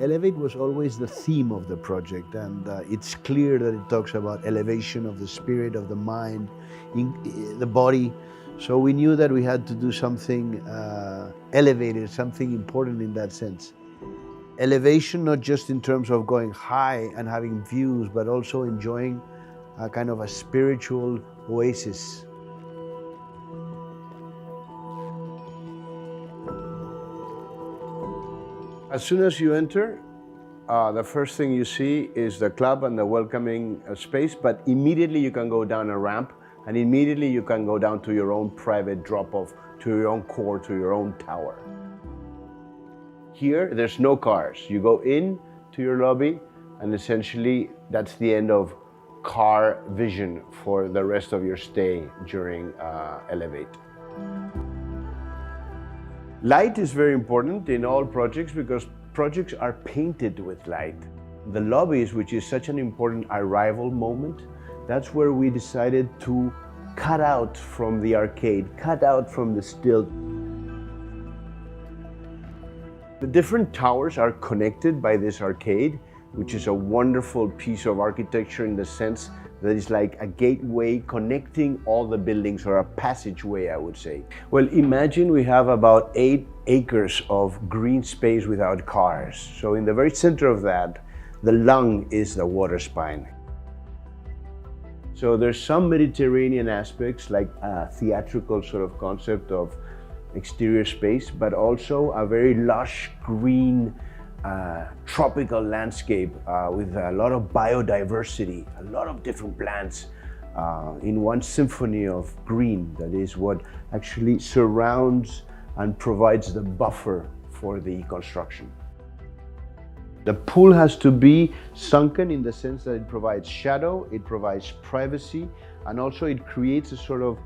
Elevate was always the theme of the project, and it's clear that it talks about elevation of the spirit, of the mind, the body. So we knew that we had to do something elevated, something important in that sense. Elevation, not just in terms of going high and having views, but also enjoying a kind of a spiritual oasis. As soon as you enter, the first thing you see is the club and the welcoming space, but immediately you can go down a ramp and immediately you can go down to your own private drop-off, to your own core, to your own tower. Here, there's no cars. You go in to your lobby and essentially that's the end of car vision for the rest of your stay during Elevate. Light is very important in all projects because projects are painted with light. The lobbies, which is such an important arrival moment, that's where we decided to cut out from the arcade, cut out from the still. The different towers are connected by this arcade, which is a wonderful piece of architecture in the sense that it's like a gateway connecting all the buildings, or a passageway, I would say. Well, imagine we have about 8 acres of green space without cars. So in the very center of that, the lung is the water spine. So there's some Mediterranean aspects, like a theatrical sort of concept of exterior space, but also a very lush green tropical landscape with a lot of biodiversity, a lot of different plants in one symphony of green. That is what actually surrounds and provides the buffer for the construction. The pool has to be sunken in the sense that it provides shadow, it provides privacy, and also it creates a sort of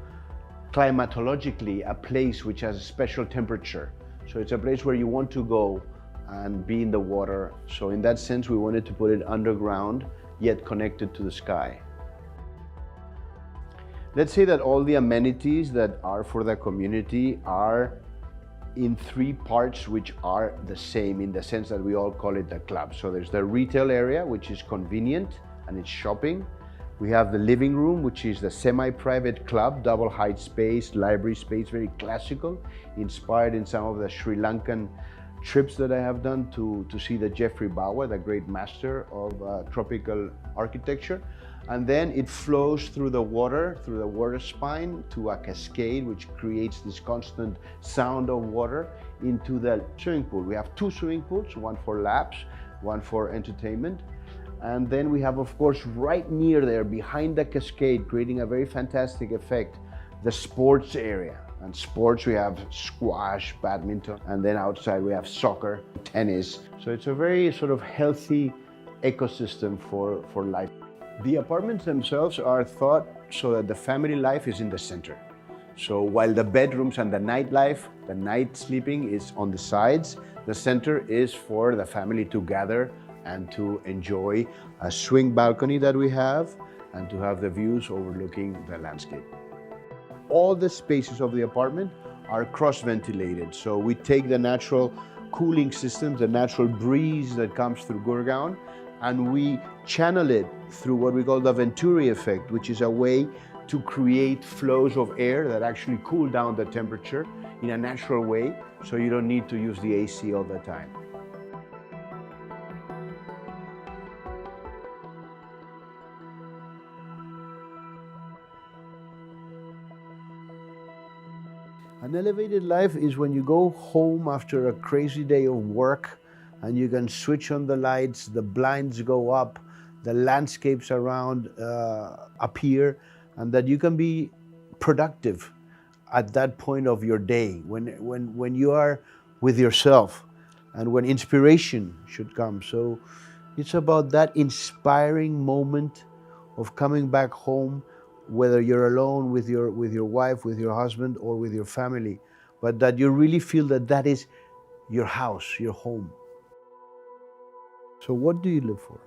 climatologically a place which has a special temperature. So it's a place where you want to go and be in the water. So in that sense, we wanted to put it underground, yet connected to the sky. Let's say that all the amenities that are for the community are in 3 parts which are the same, in the sense that we all call it the club. So there's the retail area, which is convenient and it's shopping. We have the living room, which is the semi-private club, double height space, library space, very classical, inspired in some of the Sri Lankan trips that I have done to see the Jeffrey Bawa, the great master of tropical architecture. And then it flows through the water spine to a cascade, which creates this constant sound of water into the swimming pool. We have 2 swimming pools, one for laps, one for entertainment. And then we have, of course, right near there, behind the cascade, creating a very fantastic effect, the sports area. And sports, we have squash, badminton, and then outside we have soccer, tennis. So it's a very sort of healthy ecosystem for life. The apartments themselves are thought so that the family life is in the center. So while the bedrooms and the nightlife, the night sleeping is on the sides, the center is for the family to gather and to enjoy a swing balcony that we have and to have the views overlooking the landscape. All the spaces of the apartment are cross-ventilated. So we take the natural cooling system, the natural breeze that comes through Gurgaon, and we channel it through what we call the Venturi effect, which is a way to create flows of air that actually cool down the temperature in a natural way, so you don't need to use the AC all the time. An elevated life is when you go home after a crazy day of work and you can switch on the lights, the blinds go up, the landscapes around appear, and that you can be productive at that point of your day, when you are with yourself and when inspiration should come. So it's about that inspiring moment of coming back home, whether you're alone with your wife, with your husband, or with your family, but that you really feel that that is your house, your home. So what do you live for?